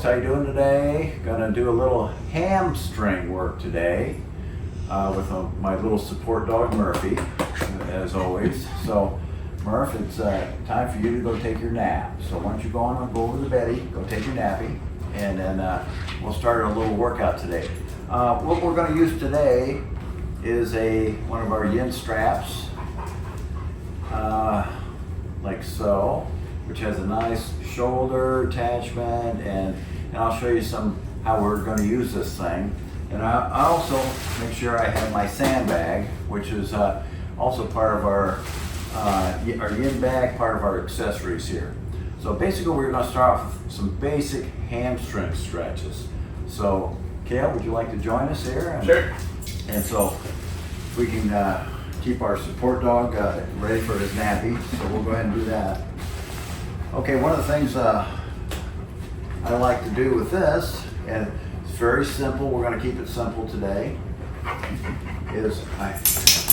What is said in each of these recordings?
how you doing today? Gonna do a little hamstring work today with my little support dog Murphy, as always. So Murph, it's time for you to go take your nap. So why don't you go over to the beddy, go take your nappy, and then we'll start a little workout today. What we're gonna use today is one of our Yin straps, like so, which has a nice shoulder attachment, and I'll show you how we're going to use this thing. And I also make sure I have my sandbag, which is also part of our Yin bag, part of our accessories here. So basically we're going to start off with some basic hamstring stretches. So Kayle, would you like to join us here? Sure. And so we can keep our support dog ready for his nappy, so we'll go ahead and do that. Okay, one of the things I like to do with this, and it's very simple, we're going to keep it simple today, is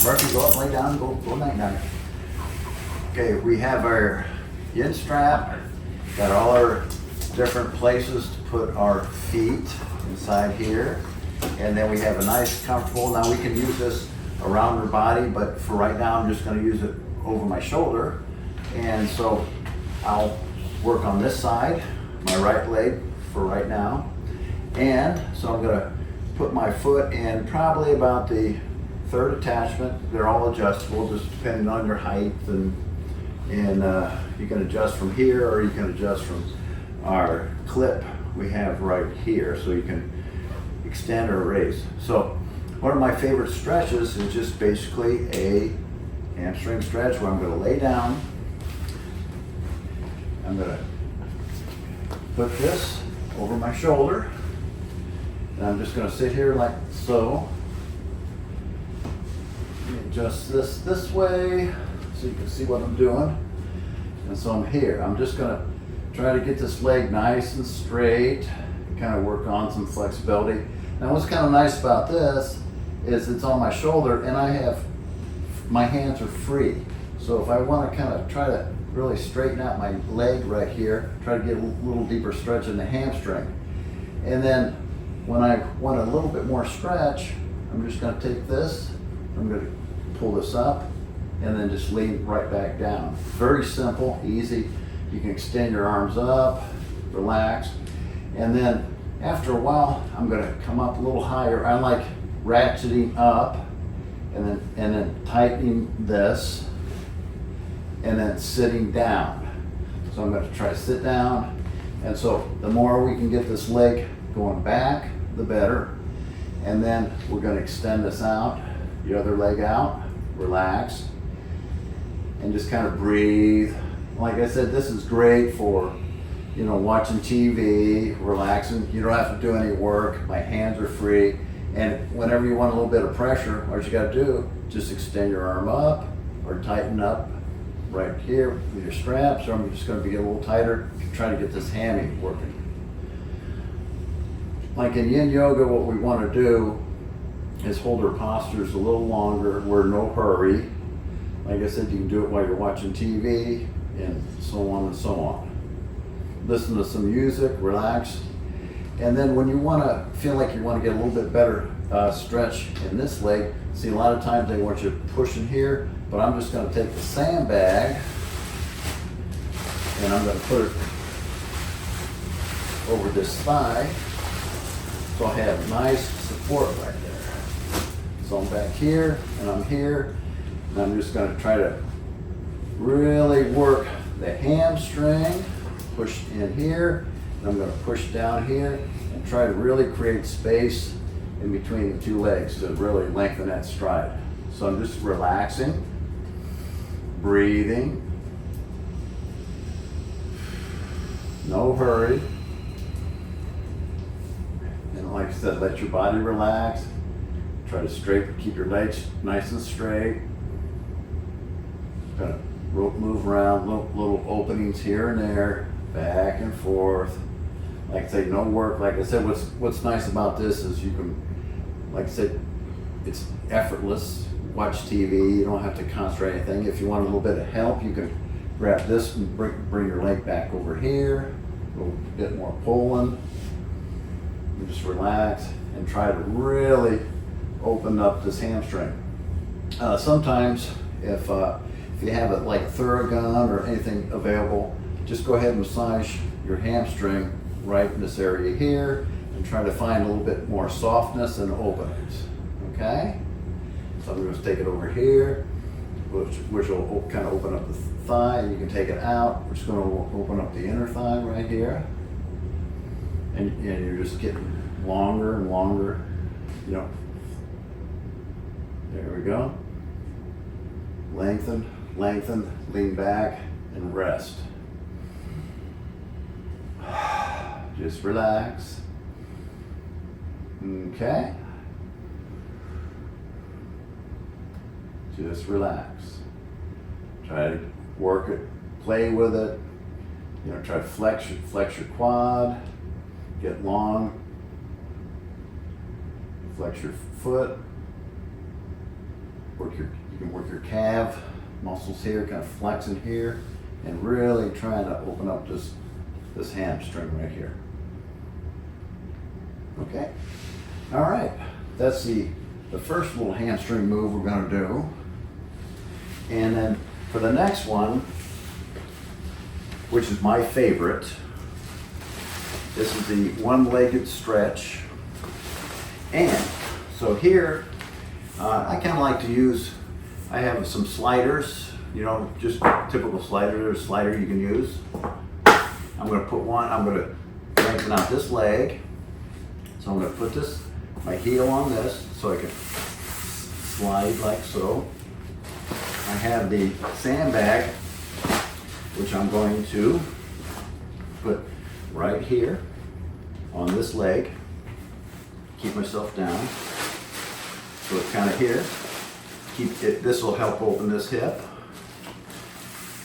Murphy, go up, lay down, go night night. Okay, we have our Yin strap, got all our different places to put our feet inside here, and then we have a nice comfortable, now we can use this around her body, but for right now I'm just going to use it over my shoulder. And so I'll work on this side, my right leg for right now. And so I'm going to put my foot in probably about the third attachment. They're all adjustable, just depending on your height, and you can adjust from here, or you can adjust from our clip we have right here, so you can extend or raise. So one of my favorite stretches is just basically a hamstring stretch where I'm going to lay down. I'm going to put this over my shoulder, and I'm just going to sit here like so. Adjust this way so you can see what I'm doing. And so I'm here. I'm just going to try to get this leg nice and straight, kind of work on some flexibility. Now what's kind of nice about this is it's on my shoulder, and my hands are free. So if I want to kind of try to really straighten out my leg right here, try to get a little deeper stretch in the hamstring. And then when I want a little bit more stretch, I'm just going to take this, I'm going to pull this up, and then just lean right back down. Very simple, easy. You can extend your arms up, relax, and then after a while, I'm going to come up a little higher. I like ratcheting up, and then tightening this, and then sitting down. So I'm going to try to sit down, and so the more we can get this leg going back, the better. And then we're going to extend this out, the other leg out, relax, and just kind of breathe. Like I said, this is great for watching TV, relaxing. You don't have to do any work. My hands are free. And whenever you want a little bit of pressure, all you got to do, just extend your arm up or tighten up right here with your straps, or I'm just going to be a little tighter, try to get this hammy working. Like in Yin Yoga, what we want to do is hold our postures a little longer. We're in no hurry. Like I said, you can do it while you're watching TV, and so on and so on. Listen to some music, relax. And then when you want to feel like you want to get a little bit better stretch in this leg, see, a lot of times they want you pushing here, but I'm just going to take the sandbag and I'm going to put it over this thigh, so I have nice support right there. So I'm back here and I'm here, and I'm just going to try to really work the hamstring, push in here, and I'm going to push down here and try to really create space in between the two legs to really lengthen that stride. So I'm just relaxing, breathing, no hurry. And like I said, let your body relax. Try to keep your legs nice and straight. Kind of move around, little openings here and there, back and forth. Like I say, no work. Like I said, what's nice about this is you can, like I said, it's effortless. Watch TV, you don't have to concentrate anything. If you want a little bit of help, you can grab this and bring your leg back over here, a little bit more pulling. You just relax and try to really open up this hamstring. Sometimes if you have it like a Theragun or anything available, just go ahead and massage your hamstring right in this area here and try to find a little bit more softness and openings, okay? So I'm going to take it over here, which will kind of open up the thigh. You can take it out. We're just going to open up the inner thigh right here. And you're just getting longer and longer, you know. There we go. Lengthen, lengthen, lean back, and rest. Just relax. Okay. Just relax. Try to work it, play with it. You know, try to flex your quad, get long, flex your foot. You can work your calf muscles here, kind of flexing here, and really trying to open up this hamstring right here. Okay. All right. That's the first little hamstring move we're going to do. And then for the next one, which is my favorite, this is the one-legged stretch. And so here, I kind of like to use, I have some sliders, you know, just typical slider you can use. I'm going to put one, I'm going to lengthen out this leg. So I'm going to put my heel on this so I can slide like so. I have the sandbag, which I'm going to put right here on this leg. Keep myself down. So it's kind of here. Keep it. This will help open this hip.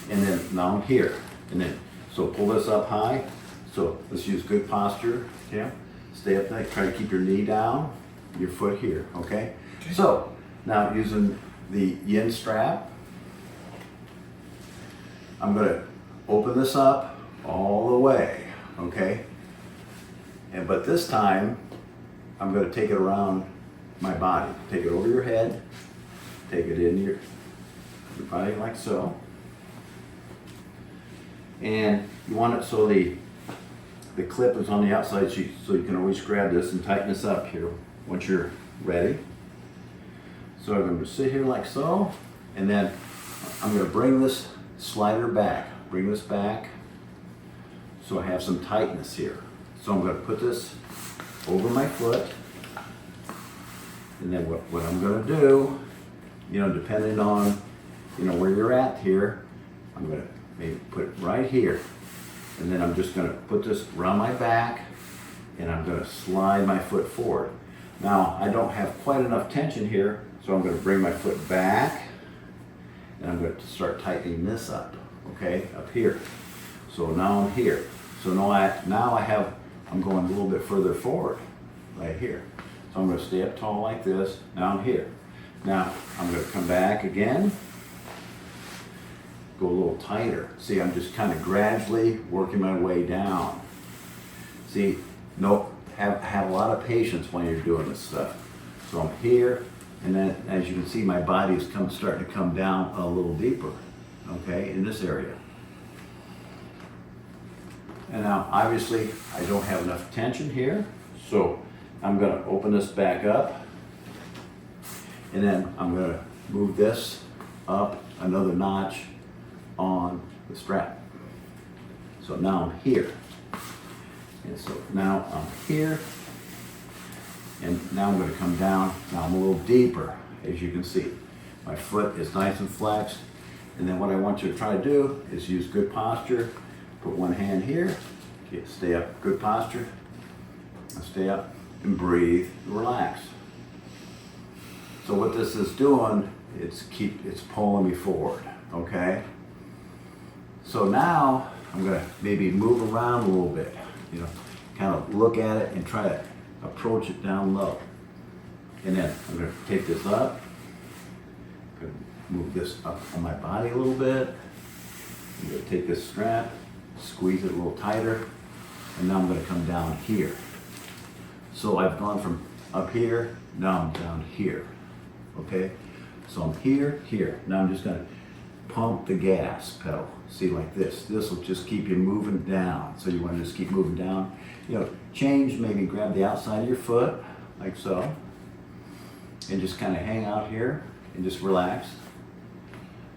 And then now I'm here. And then so pull this up high. So let's use good posture. Okay. Stay up there. Try to keep your knee down. Your foot here. Okay. So now using the Yin strap, I'm going to open this up all the way. Okay. But this time I'm going to take it around my body. Take it over your head, take it in your body like so. And you want it so the clip is on the outside, so you can always grab this and tighten this up here once you're ready. So I'm going to sit here like so, and then I'm going to bring this slider back. Bring this back so I have some tightness here. So I'm going to put this over my foot. And then what I'm going to do, you know, depending on, you know, where you're at here, I'm going to maybe put it right here. And then I'm just going to put this around my back, and I'm going to slide my foot forward. Now, I don't have quite enough tension here, so I'm going to bring my foot back, and I'm going to start tightening this up, okay, up here. So now I'm here. So now I'm going a little bit further forward, right here. So I'm going to stay up tall like this. Now I'm here. Now I'm going to come back again. Go a little tighter. See, I'm just kind of gradually working my way down. See, have a lot of patience when you're doing this stuff. So I'm here, and then as you can see, my body is starting to come down a little deeper, okay, in this area. And now, obviously, I don't have enough tension here, so I'm going to open this back up, and then I'm going to move this up another notch on the strap. So now I'm here. And so now I'm here, and now I'm going to come down. Now I'm a little deeper, as you can see. My foot is nice and flexed, and then what I want you to try to do is use good posture. Put one hand here, stay up, good posture, stay up and breathe, relax. So what this is doing, it's pulling me forward, okay? So now I'm gonna maybe move around a little bit, you know, kind of look at it and try to approach it down low. And then I'm gonna take this up, move this up on my body a little bit. I'm gonna take this strap, squeeze it a little tighter, and now I'm gonna come down here. So I've gone from up here, now I'm down here, okay? So I'm here, here. Now I'm just gonna pump the gas pedal. See, like this. This will just keep you moving down. So you wanna just keep moving down. You know, change, maybe grab the outside of your foot, like so. And just kind of hang out here and just relax.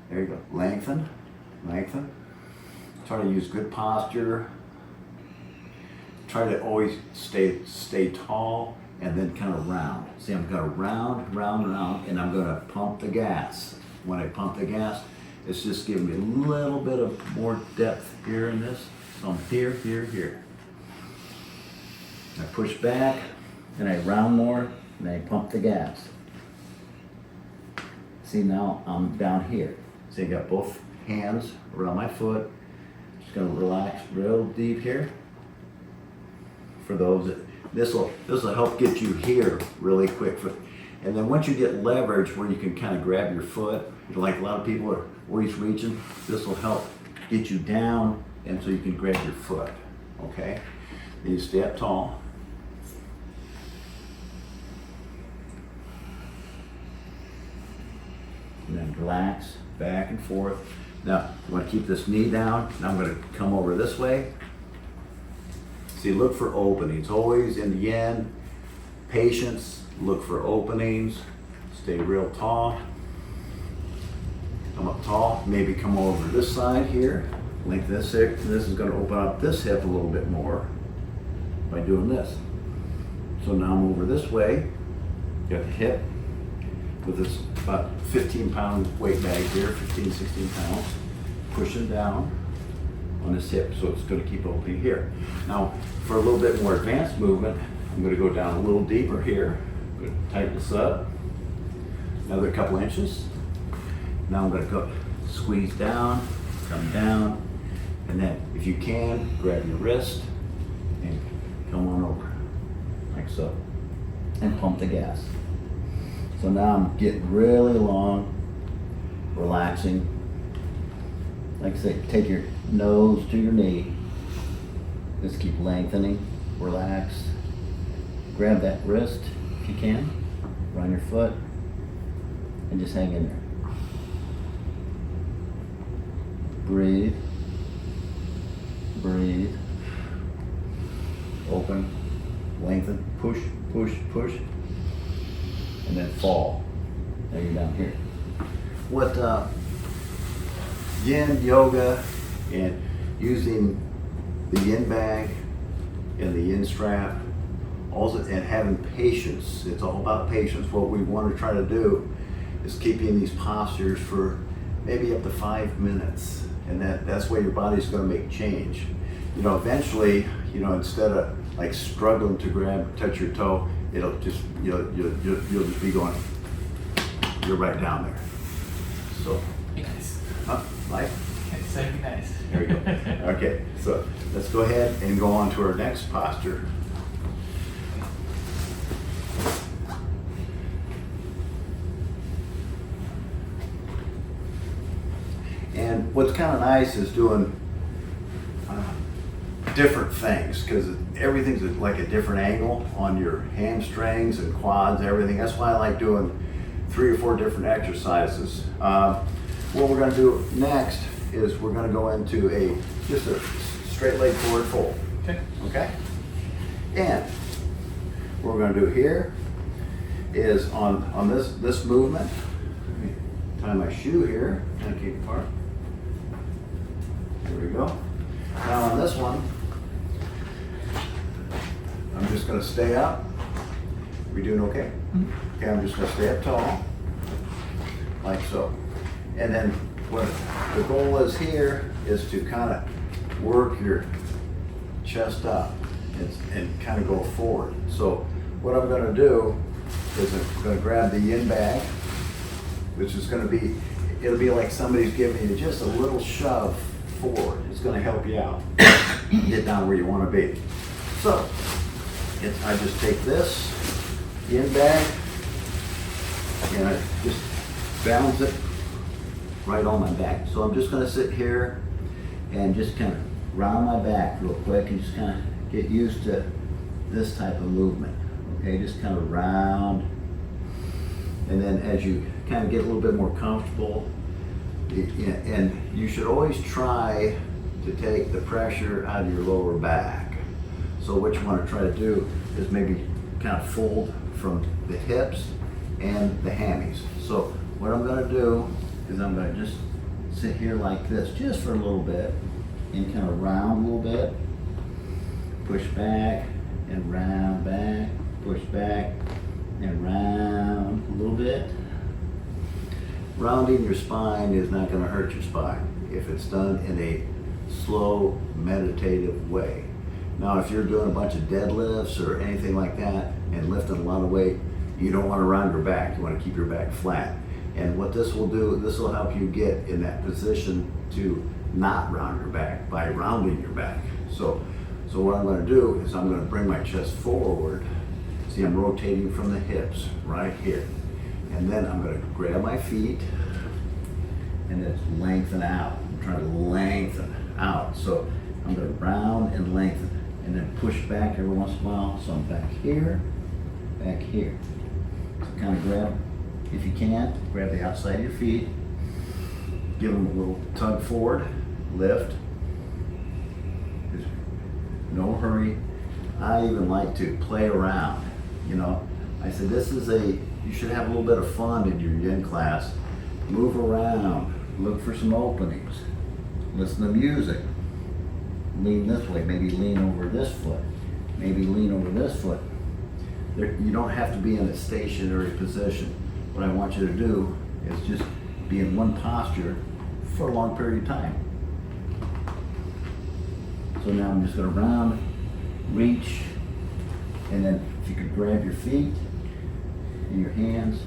There you go. Lengthen, lengthen. Try to use good posture. Try to always stay tall and then kind of round. See, I'm gonna round, and I'm gonna pump the gas. When I pump the gas, it's just giving me a little bit of more depth here in this. So I'm here, here, here. I push back, and I round more, and I pump the gas. See, now I'm down here. See, I got both hands around my foot. Just gonna relax real deep here. For those that, this will help get you here really quick. And then once you get leverage where you can kind of grab your foot, like a lot of people are always reaching, this will help get you down and so you can grab your foot, okay? Then you stay up tall. And then relax, back and forth. Now, you want to keep this knee down. Now I'm going to come over this way. See, look for openings. Always in the yin, patience, look for openings. Stay real tall. Come up tall. Maybe come over this side here. Link this hip. This is going to open up this hip a little bit more by doing this. So now I'm over this way. Got the hip with this about 15-pound weight bag here, 15, 16 pounds. Pushing down on this hip, so it's going to keep opening here. Now, for a little bit more advanced movement, I'm going to go down a little deeper here. I'm going to tighten this up. Another couple inches. Now I'm going to go squeeze down, come down, and then if you can, grab your wrist and come on over, like so, and pump the gas. So now I'm getting really long, relaxing. Like I say, take your nose to your knee. Just keep lengthening, relax. Grab that wrist if you can, around your foot, and just hang in there. Breathe, breathe. Open, lengthen, push, push, push, and then fall. Now you're down here. What yin yoga and using the yin bag and the yin strap, also, and having patience. It's all about patience. What we want to try to do is keep you in these postures for maybe up to 5 minutes, and that's where your body's going to make change. You know, eventually, you know, instead of like struggling to touch your toe, it'll just you'll just be going. You're right down there. So. Be nice. Huh? Like? Okay, so be nice. There we go. Okay, so let's go ahead and go on to our next posture. And what's kind of nice is doing different things, because everything's like a different angle on your hamstrings and quads, everything. That's why I like doing 3 or 4 different exercises. What we're going to do next is we're going to go into just a straight leg forward fold. Okay. Okay? And what we're going to do here is on this movement, let me tie my shoe here, kind of keep it apart. There we go. Now on this one, I'm just going to stay up. We doing okay? Mm-hmm. Okay, I'm just going to stay up tall, like so. And then what the goal is here is to kind of work your chest up and kind of go forward. So what I'm going to do is I'm going to grab the yin bag, which is going to be, it'll be like somebody's giving you just a little shove forward. It's going to help you out, get down where you want to be. So I just take this yin bag and I just balance it right on my back. So I'm just going to sit here and just kind of round my back real quick and just kind of get used to this type of movement. Okay, just kind of round. And then as you kind of get a little bit more comfortable, and you should always try to take the pressure out of your lower back. So what you want to try to do is maybe kind of fold from the hips and the hammies. So what I'm going to do is I'm going to just sit here like this just for a little bit and kind of round a little bit, push back and round back, push back and round a little bit. Rounding your spine is not going to hurt your spine if it's done in a slow, meditative way. Now, if you're doing a bunch of deadlifts or anything like that and lifting a lot of weight, you don't want to round your back. You want to keep your back flat. And what this will do, this will help you get in that position to not round your back by rounding your back. So what I'm going to do is I'm going to bring my chest forward. See, I'm rotating from the hips right here. And then I'm going to grab my feet and then lengthen out. I'm trying to lengthen out. So I'm going to round and lengthen and then push back every once in a while. So I'm back here, back here. So kind of grab, if you can, grab the outside of your feet, give them a little tug forward, lift. There's no hurry. I even like to play around. You know, I said you should have a little bit of fun in your yin class. Move around, look for some openings, listen to music, lean this way, maybe lean over this foot, maybe lean over this foot. You don't have to be in a stationary position. What I want you to do is just be in one posture for a long period of time. So now I'm just going to round, reach, and then if you could grab your feet in your hands,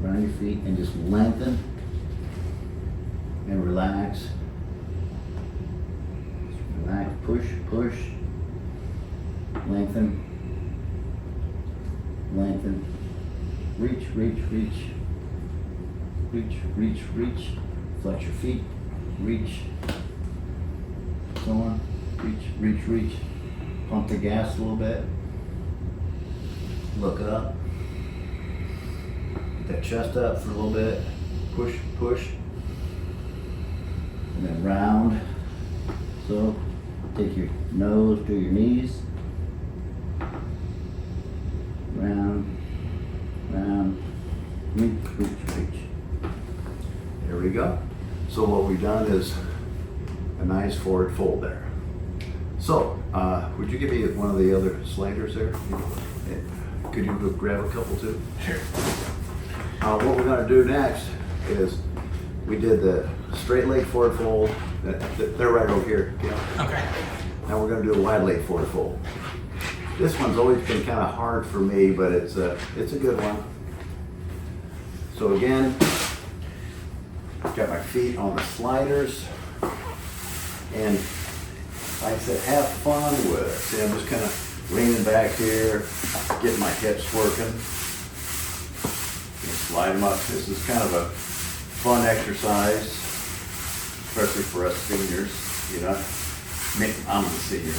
around your feet, and just lengthen and relax. Relax, push, push, lengthen, lengthen, reach, reach, reach, reach, reach, reach, flex your feet, reach, so on, reach, reach, reach, pump the gas a little bit, look up, get that chest up for a little bit, push, push, and then round. So take your nose to your knees, round, round, reach, reach, reach. There we go. So what we've done is a nice forward fold there. So, would you give me one of the other sliders there? Could you grab a couple too? Sure. What we're going to do next is we did the straight leg forward fold. They're right over here. Okay. Now we're going to do a wide leg forward fold. This one's always been kind of hard for me, but it's a good one. So again, got my feet on the sliders, and like I said, have fun with it. See, I'm just kind of leaning back here, getting my hips working. And slide them up. This is kind of a fun exercise, especially for us seniors. You know, I'm a senior.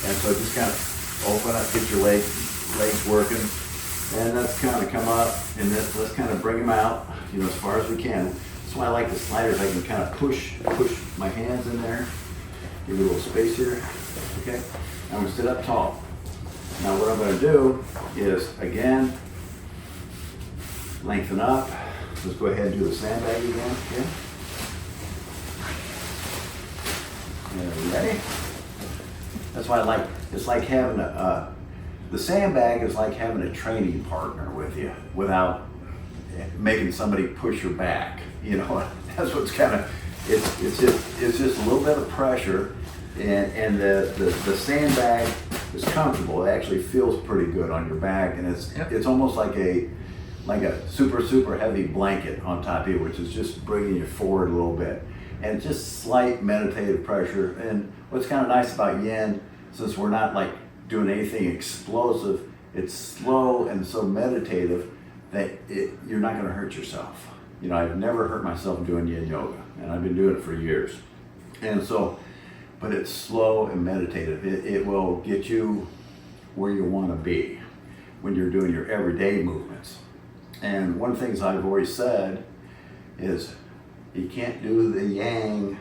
And so just kind of open up, get your legs working, and let's kind of come up and let's kind of bring them out, you know, as far as we can. That's why I like the sliders. I can kind of push my hands in there, give you a little space here. Okay, I'm gonna sit up tall. Now what I'm gonna do is again lengthen up. Let's go ahead and do the sandbag again. Okay. And ready? That's why I like, it's like having the sandbag is like having a training partner with you without making somebody push your back. You know, that's what's kind of, it's just a little bit of pressure, and the sandbag is comfortable. It actually feels pretty good on your back, and it's almost like a super heavy blanket on top of you, which is just bringing you forward a little bit. And just slight meditative pressure. And what's kind of nice about Yin, since we're not like doing anything explosive, it's slow and so meditative that you're not going to hurt yourself. You know, I've never hurt myself doing Yin yoga, and I've been doing it for years. And so but it's slow and meditative. It will get you where you want to be when you're doing your everyday movements. And one of the things I've always said is you can't do the yang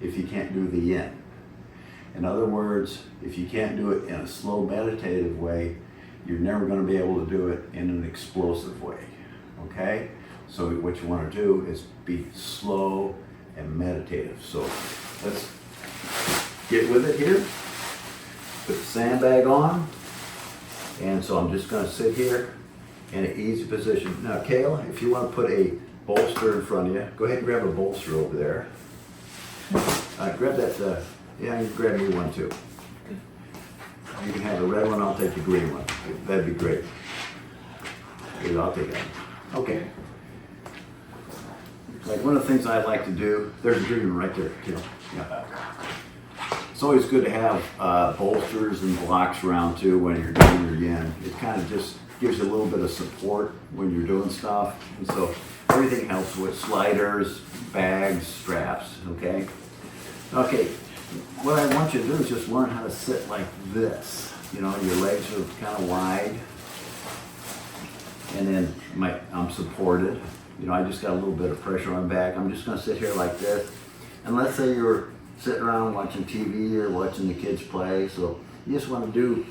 if you can't do the yin. In other words, if you can't do it in a slow meditative way, you're never going to be able to do it in an explosive way, okay? So what you want to do is be slow and meditative. So let's get with it here. Put the sandbag on. And so I'm just going to sit here in an easy position. Now, Kayle, if you want to put a bolster in front of you, go ahead and grab a bolster over there. Grab that, yeah, you can grab me one too. You can have the red one, I'll take the green one. That'd be great. Here, I'll take that one. Okay. Like one of the things I like to do, there's a green one right there, Kayle. Yeah. It's always good to have bolsters and blocks around too when you're doing your yin. It kind of just gives you a little bit of support when you're doing stuff. And so everything helps with sliders, bags, straps, okay? Okay, what I want you to do is just learn how to sit like this. You know, your legs are kind of wide. And then I'm supported. You know, I just got a little bit of pressure on my back. I'm just gonna sit here like this. And let's say you're sitting around watching TV or watching the kids play. So you just want to do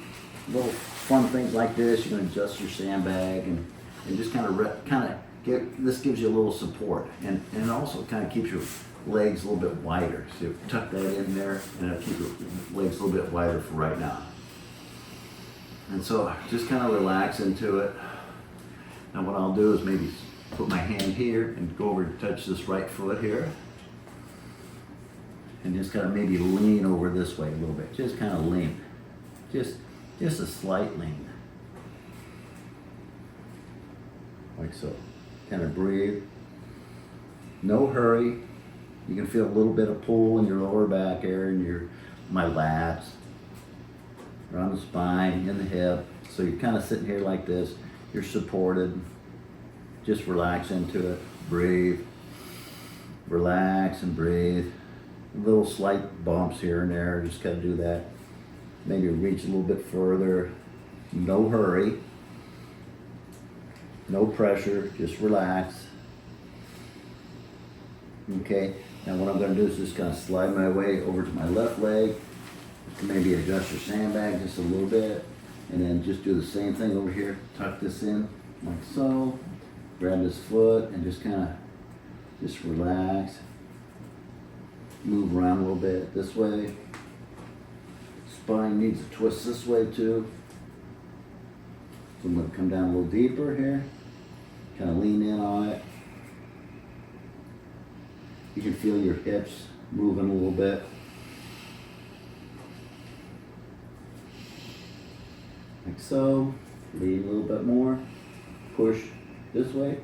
little fun things like this. You can adjust your sandbag and just this gives you a little support. And it also kind of keeps your legs a little bit wider. So you tuck that in there and it'll keep your legs a little bit wider for right now. And so just kind of relax into it. Now what I'll do is maybe put my hand here and go over and touch this right foot here. And just kind of maybe lean over this way a little bit. Just kind of lean. Just a slight lean. Like so. Kind of breathe. No hurry. You can feel a little bit of pull in your lower back area and my lats. Around the spine, in the hip. So you're kind of sitting here like this. You're supported. Just relax into it. Breathe. Relax and breathe. Little slight bumps here and there, just gotta do that. Maybe reach a little bit further. No hurry. No pressure, just relax. Okay, now what I'm gonna do is just kind of slide my way over to my left leg. Maybe adjust your sandbag just a little bit. And then just do the same thing over here. Tuck this in like so. Grab this foot and just kind of just relax. Move around a little bit this way. Spine needs to twist this way too. So I'm going to come down a little deeper here. Kind of lean in on it. You can feel your hips moving a little bit. Like so. Lean a little bit more. Push this way.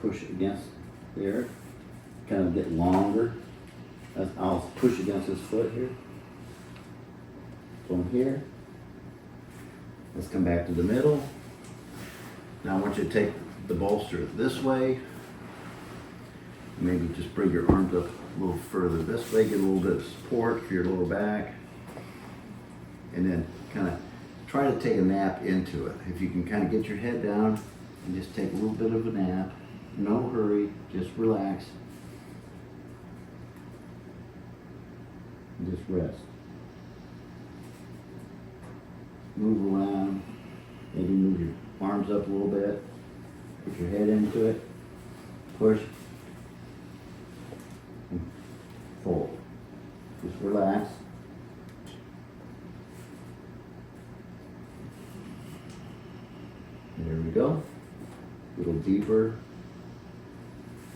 Push against there. Kind of get longer. I'll push against this foot here. From here. Let's come back to the middle. Now I want you to take the bolster this way. Maybe just bring your arms up a little further this way. Get a little bit of support for your lower back. And then kind of try to take a nap into it. If you can kind of get your head down and just take a little bit of a nap. No hurry, just relax. And just rest. Move around. Maybe move your arms up a little bit. Put your head into it. Push. And fold. Just relax. There we go. A little deeper.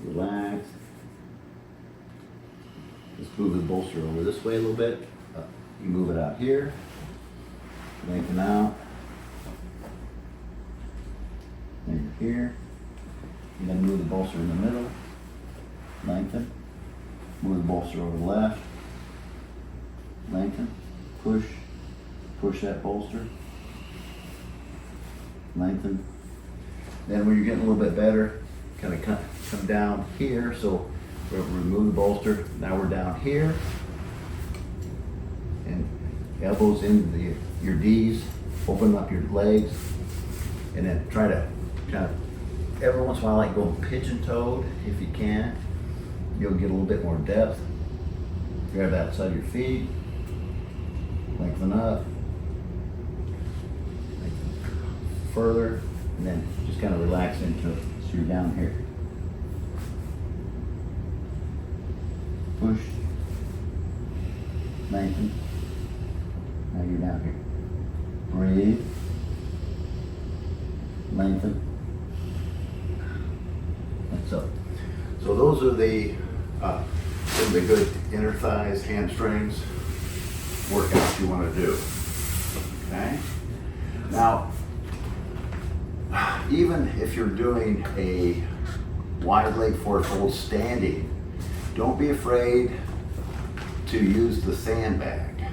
Relax. Let's move the bolster over this way a little bit. You move it out here. Lengthen out. Then you're here. You then move the bolster in the middle. Lengthen. Move the bolster over the left. Lengthen. Push. Push that bolster. Lengthen. Then when you're getting a little bit better, kind of come down here. So we'll remove the bolster. Now we're down here. elbows into your D's, open up your legs, and then try to kind of, every once in a while, like go pigeon-toed if you can. You'll get a little bit more depth. Grab the outside of your feet, lengthen up, lengthen further, and then just kind of relax into it. So you're down here. Push, lengthen. Now you're down here. Breathe, lengthen. And so those are the good inner thighs, hamstrings workouts you want to do. Okay. Now, even if you're doing a wide leg forward fold standing, don't be afraid to use the sandbag.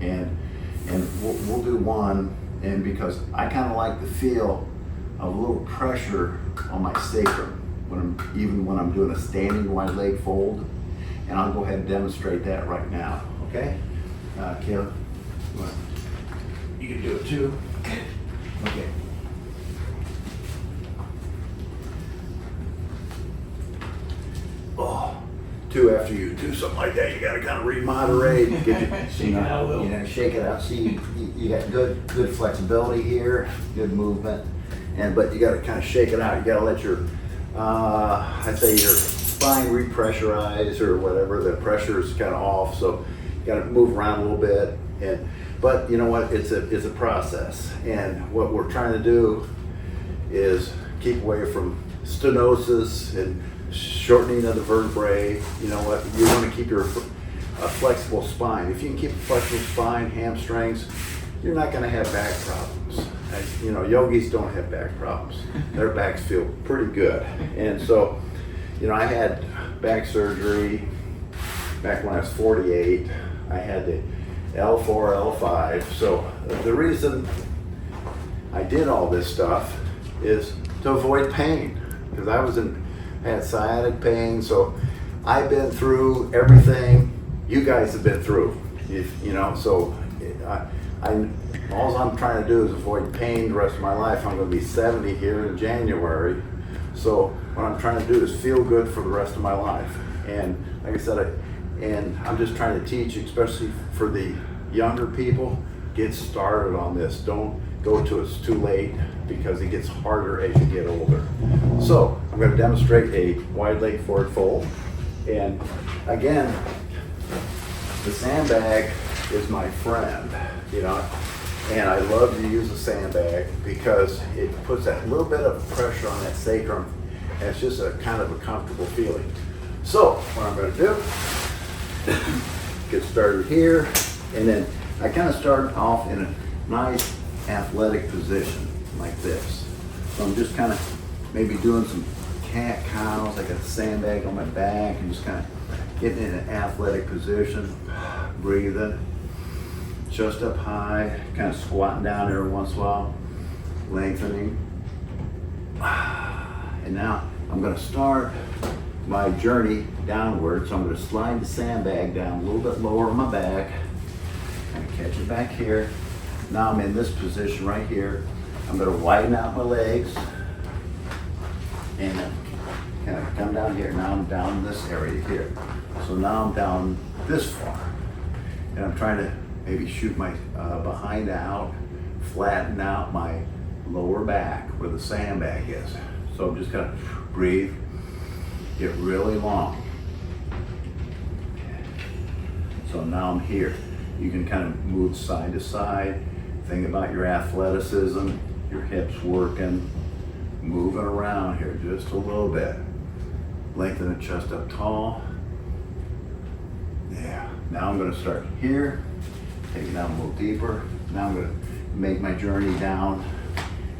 And we'll do one, and because I kind of like the feel of a little pressure on my sacrum when I'm doing a standing wide leg fold, and I'll go ahead and demonstrate that right now. Okay, Kayle, you can do it too. Okay. Oh, two after you do something like that, you got to kind of remoderate, Shake it out a little. You know, shake it out. See, you got good flexibility here, good movement, but you got to kind of shake it out. You got to let your I'd say your spine repressurize or whatever. The pressure is kind of off, so you got to move around a little bit. But you know what? It's a process, and what we're trying to do is keep away from stenosis and shortening of the vertebrae. You know what? You want to keep a flexible spine. If you can keep a flexible spine, hamstrings, you're not going to have back problems. You know, yogis don't have back problems. Their backs feel pretty good. And so, you know, I had back surgery back when I was 48. I had the L4, L5. So the reason I did all this stuff is to avoid pain, because I had sciatic pain. So I've been through everything you guys have been through. You know, so all I'm trying to do is avoid pain the rest of my life. I'm going to be 70 here in January. So what I'm trying to do is feel good for the rest of my life. And like I said, I'm just trying to teach, especially for the younger people, get started on this. Don't go till it's too late, because it gets harder as you get older. So I'm going to demonstrate a wide leg forward fold. And again, the sandbag is my friend, you know, and I love to use the sandbag because it puts that little bit of pressure on that sacrum, and it's just a kind of a comfortable feeling. So what I'm going to do, get started here, and then I kind of start off in a nice athletic position like this. So I'm just kind of maybe doing some cat cows. I got the sandbag on my back and just kind of getting in an athletic position, breathing, chest up high, kind of squatting down every once in a while, lengthening. And now I'm going to start my journey downward. So I'm going to slide the sandbag down a little bit lower on my back, kind of catch it back here. Now I'm in this position right here. I'm going to widen out my legs and then kind of come down here. Now I'm down in this area here. So now I'm down this far, and I'm trying to maybe shoot my behind out, flatten out my lower back where the sandbag is. So I'm just gonna breathe, get really long. So now I'm here. You can kind of move side to side. Think about your athleticism, your hips working, moving around here just a little bit. Lengthen the chest up tall. Yeah, now I'm gonna start here, take it down a little deeper. Now I'm gonna make my journey down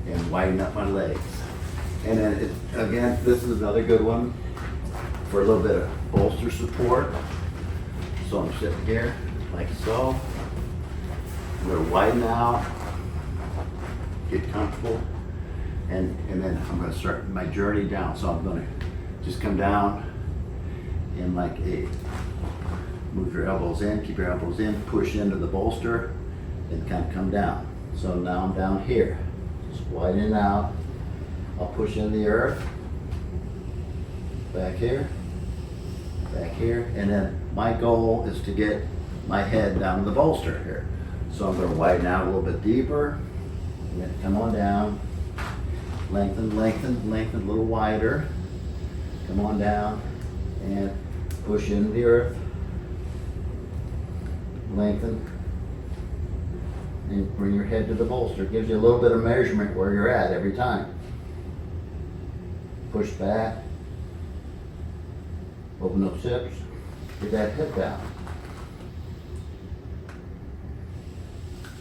and widen up my legs. And then again, this is another good one for a little bit of bolster support. So I'm sitting here like so. I'm gonna widen out, get comfortable, and then I'm gonna start my journey down. So I'm gonna just come down and move your elbows in, keep your elbows in, push into the bolster, and kind of come down. So now I'm down here. Just widen out. I'll push in the earth. Back here. Back here. And then my goal is to get my head down to the bolster here. So I'm going to widen out a little bit deeper. And then come on down. Lengthen, lengthen, lengthen a little wider. Come on down and push into the earth. Lengthen. And bring your head to the bolster. It gives you a little bit of measurement where you're at every time. Push back. Open those hips. Get that hip down.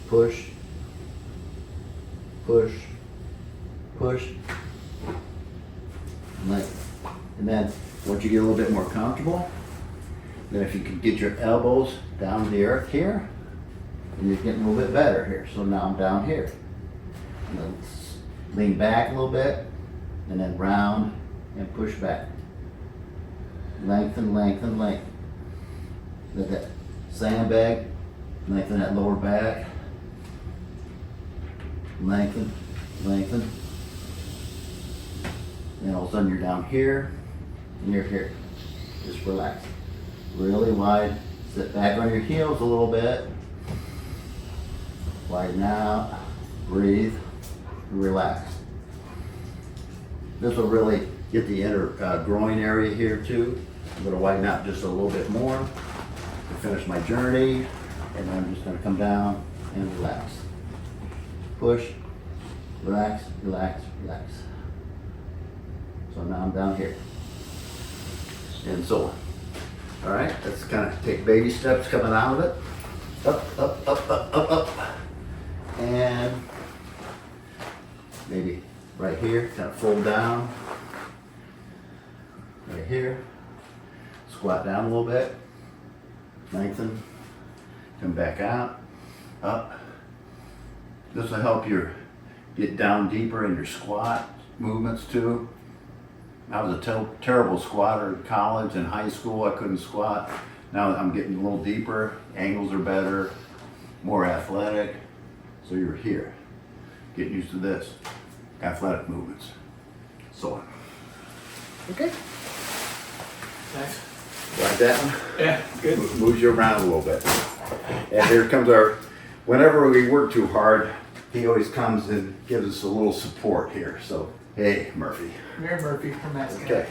Push. Push. Push. And then once you get a little bit more comfortable, then if you can get your elbows down to the earth here, and you're getting a little bit better here. So now I'm down here. And then lean back a little bit, and then round and push back. Lengthen, lengthen, lengthen. Let that sandbag, lengthen that lower back. Lengthen, lengthen. And all of a sudden you're down here, and you're here. Just relax. Really wide. Sit back on your heels a little bit. Widen out, breathe, relax. This will really get the inner groin area here too. I'm going to widen out just a little bit more to finish my journey, and then I'm just going to come down and relax. Push, relax, relax, relax. So now I'm down here. And so on. All right, let's kind of take baby steps coming out of it. Up, up, up, up, up, up. And maybe right here, kind of fold down. Right here. Squat down a little bit. Lengthen. Come back out. Up. This will help you get down deeper in your squat movements too. I was a terrible squatter in college and high school. I couldn't squat. Now I'm getting a little deeper. Angles are better. More athletic. So you're here. Get used to this. Athletic movements. So on. Okay. Nice. Like that one? Yeah, good. Moves you around a little bit. And here comes our, whenever we work too hard, he always comes and gives us a little support here. So, hey, Murphy. Mary Murphy from Mexico. Okay.